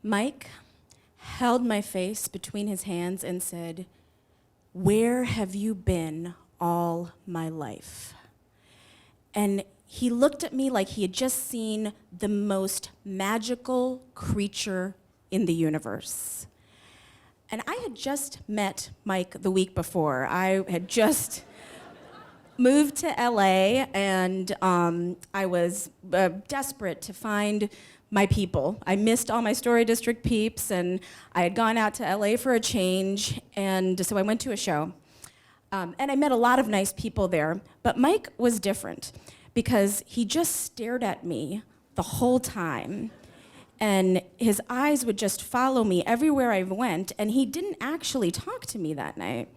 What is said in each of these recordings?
Mike held my face between his hands and said, "Where have you been all my life?" And he looked at me like he had just seen the most magical creature in the universe. And I had just met Mike the week before. I had just moved to LA, and I was desperate to find my people. I missed all my Story District peeps, and I had gone out to LA for a change, and so I went to a show. And I met a lot of nice people there, but Mike was different because he just stared at me the whole time, and his eyes would just follow me everywhere I went, and he didn't actually talk to me that night.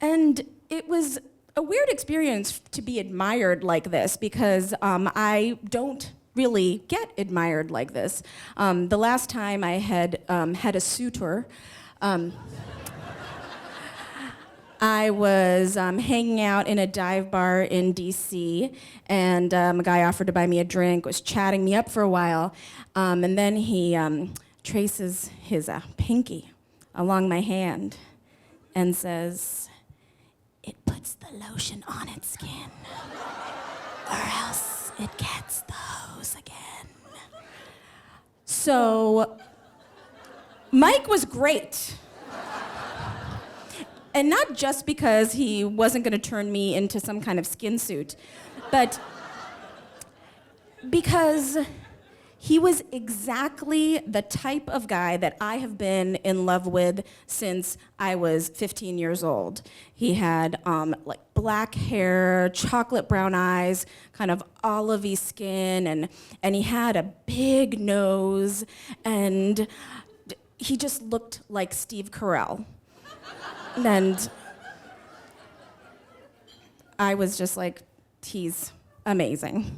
And it was a weird experience to be admired like this because I don't really get admired like this. The last time I had had a suitor, I was hanging out in a dive bar in DC, and a guy offered to buy me a drink, was chatting me up for a while, and then he traces his pinky along my hand and says, "It puts the lotion on its skin, or else it gets the hose again." So, Mike was great. And not just because he wasn't going to turn me into some kind of skin suit, but because he was exactly the type of guy that I have been in love with since I was 15 years old. He had like black hair, chocolate brown eyes, kind of olivey skin, and he had a big nose, and he just looked like Steve Carell. And I was just like, he's amazing.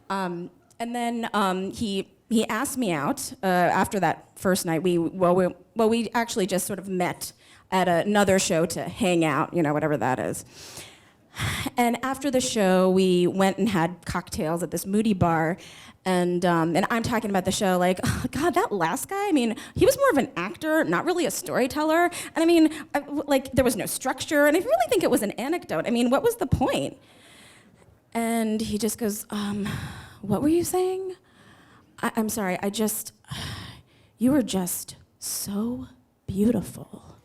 And then he asked me out after that first night. We actually just sort of met at another show to hang out, whatever that is. And after the show, we went and had cocktails at this moody bar. And I'm talking about the show like, oh, God, that last guy, he was more of an actor, not really a storyteller. And there was no structure, and I really think it was an anecdote. What was the point? And he just goes, what were you saying? I'm sorry, you were just so beautiful.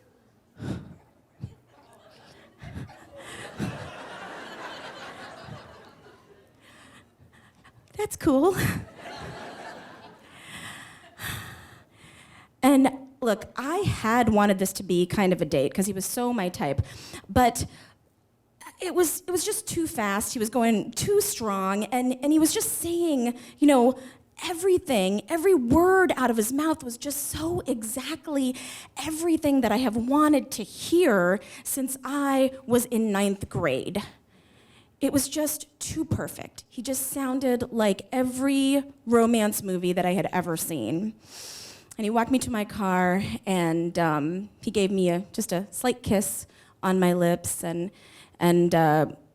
That's cool. And look, I had wanted this to be kind of a date because he was so my type, but it was just too fast. He was going too strong, and he was just saying, everything, every word out of his mouth was just so exactly everything that I have wanted to hear since I was in 9th grade. It was just too perfect. He just sounded like every romance movie that I had ever seen. And he walked me to my car, and he gave me just a slight kiss on my lips, and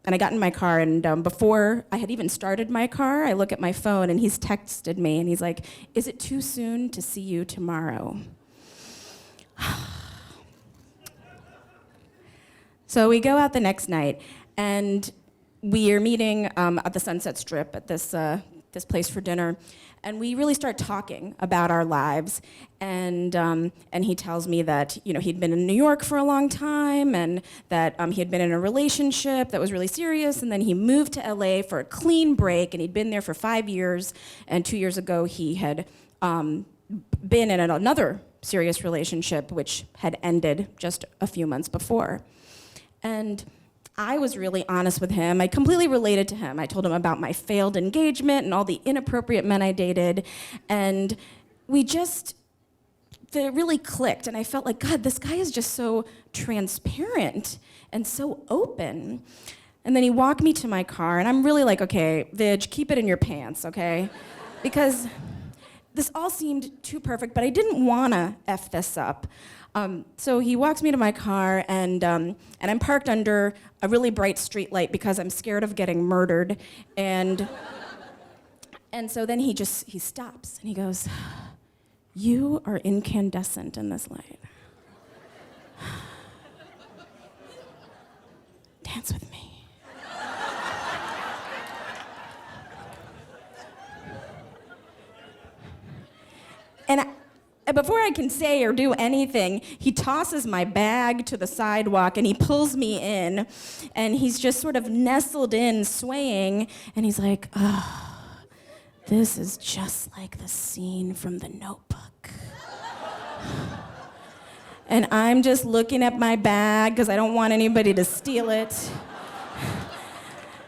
I got in my car, and before I had even started my car, I look at my phone, and he's texted me, and he's like, "Is it too soon to see you tomorrow?" So we go out the next night, and we are meeting at the Sunset Strip at this place for dinner, and we really start talking about our lives. And he tells me that he'd been in New York for a long time, and that he had been in a relationship that was really serious, and then he moved to LA for a clean break, and he'd been there for 5 years. And 2 years ago, he had been in another serious relationship, which had ended just a few months before. And I was really honest with him. I completely related to him. I told him about my failed engagement and all the inappropriate men I dated. And it really clicked. And I felt like, God, this guy is just so transparent and so open. And then he walked me to my car, and I'm really like, okay, Vij, keep it in your pants, okay? Because this all seemed too perfect, but I didn't wanna F this up. So he walks me to my car, and I'm parked under a really bright street light because I'm scared of getting murdered. And so then he stops, and he goes, You are incandescent in this light. Dance with me. And before I can say or do anything, he tosses my bag to the sidewalk and he pulls me in, and he's just sort of nestled in, swaying, and he's like, oh, this is just like the scene from The Notebook. And I'm just looking at my bag because I don't want anybody to steal it.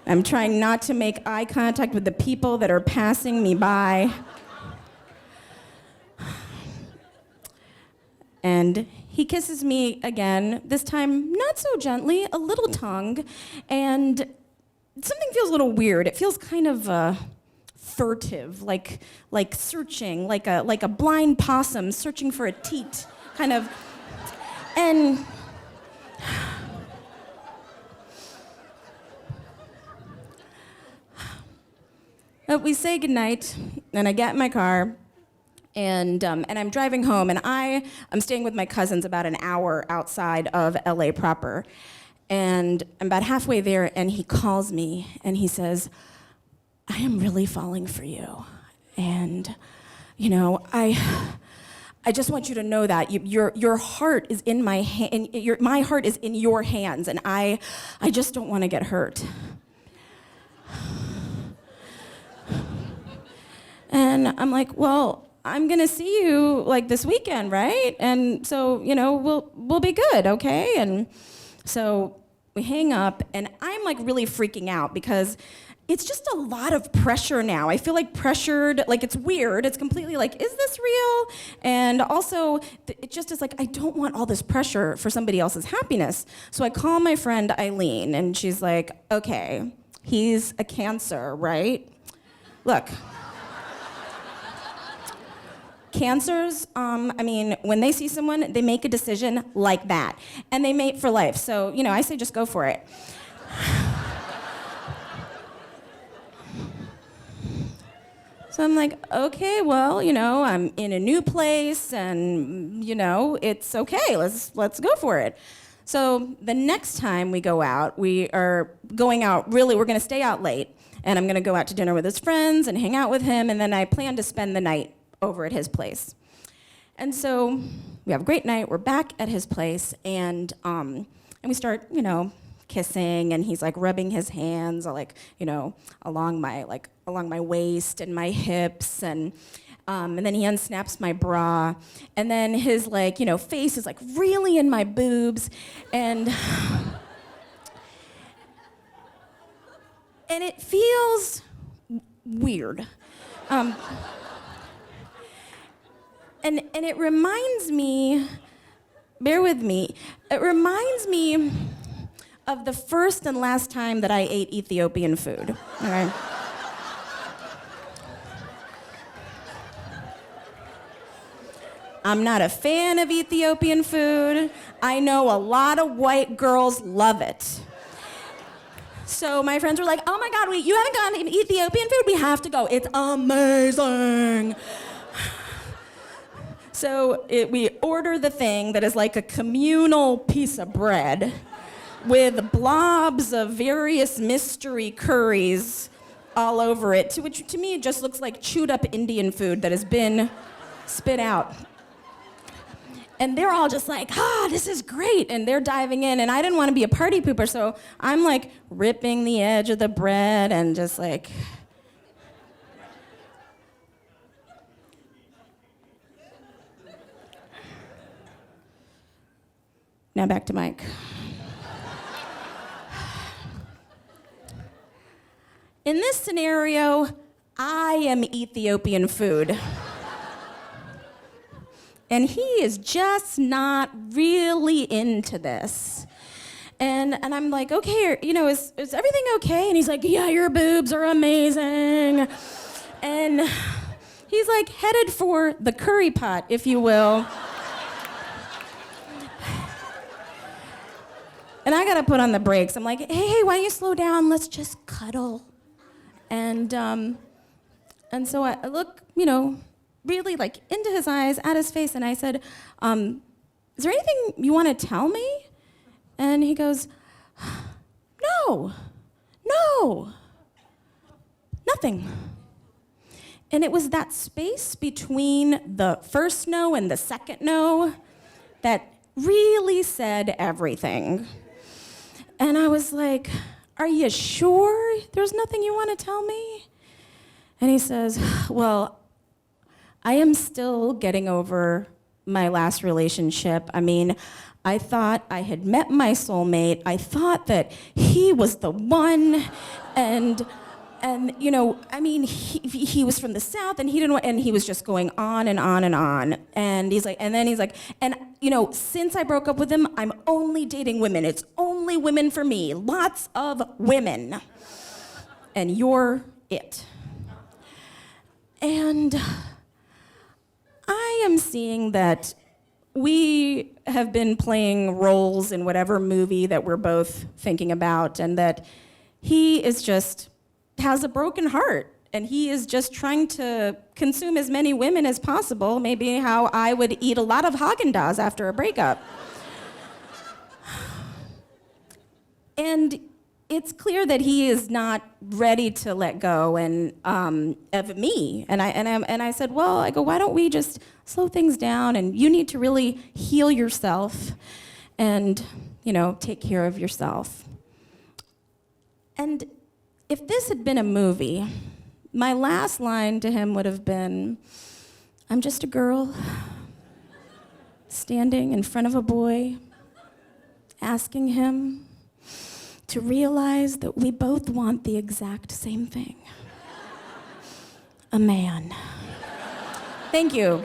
I'm trying not to make eye contact with the people that are passing me by. And he kisses me again, this time not so gently, a little tongue, and something feels a little weird. It feels kind of furtive, like searching, like a blind possum searching for a teat, kind of. And we say goodnight, and I get in my car. And I'm driving home, and I'm staying with my cousins about an hour outside of LA proper. And I'm about halfway there, and he calls me, and he says, I am really falling for you. And, you know, I just want you to know that your heart is in my hand, my heart is in your hands, and I just don't want to get hurt. And I'm like, well, I'm gonna see you like this weekend, right? And so, you know, we'll be good, okay? And so we hang up, and I'm like really freaking out because it's just a lot of pressure now. I feel like pressured, like it's weird. It's completely like, is this real? And also, it just is like, I don't want all this pressure for somebody else's happiness. So I call my friend Eileen, and she's like, okay, he's a Cancer, right? Look. Cancers, I mean, when they see someone, they make a decision like that. And they mate for life. So, you know, I say just go for it. So I'm like, okay, well, you know, I'm in a new place and, you know, it's okay. Let's go for it. So the next time we go out, we are going out, really, we're going to stay out late. And I'm going to go out to dinner with his friends and hang out with him. And then I plan to spend the night over at his place. And so we have a great night. We're back at his place, and we start, you know, kissing, and he's like rubbing his hands like, you know, along my waist and my hips, and then he unsnaps my bra, and then his like, you know, face is like really in my boobs, and it feels weird. And it reminds me, bear with me, it reminds me of the first and last time that I ate Ethiopian food. Okay? I'm not a fan of Ethiopian food. I know a lot of white girls love it. So my friends were like, oh my God, you haven't gone to Ethiopian food? We have to go. It's amazing. So we order the thing that is like a communal piece of bread with blobs of various mystery curries all over it, which to me it just looks like chewed up Indian food that has been spit out. And they're all just like, this is great. And they're diving in, and I didn't want to be a party pooper, so I'm like ripping the edge of the bread and just like, now back to Mike. In this scenario, I am Ethiopian food. And he is just not really into this. And I'm like, okay, you know, is everything okay? And he's like, yeah, your boobs are amazing. And he's like headed for the curry pot, if you will. And I gotta put on the brakes. I'm like, hey, why don't you slow down? Let's just cuddle. And so I look, you know, really like into his eyes, at his face, and I said, is there anything you want to tell me? And he goes, no, nothing. And it was that space between the first no and the second no that really said everything. And I was like, are you sure there's nothing you want to tell me? And he says, well, I am still getting over my last relationship. I mean, I thought I had met my soulmate. I thought that he was the one, and you know, I mean, he was from the South, and he didn't want, and he was just going on and on and on. And he's like, and you know, since I broke up with him, I'm only dating women. It's only women for me. Lots of women, and you're it. And I am seeing that we have been playing roles in whatever movie that we're both thinking about, and that he is just has a broken heart, and he is just trying to consume as many women as possible, maybe how I would eat a lot of Haagen-Dazs after a breakup. And it's clear that he is not ready to let go and of me. And I said, well, I go, why don't we just slow things down, and you need to really heal yourself and, you know, take care of yourself. And if this had been a movie, my last line to him would have been, I'm just a girl standing in front of a boy, asking him to realize that we both want the exact same thing. A man. Thank you.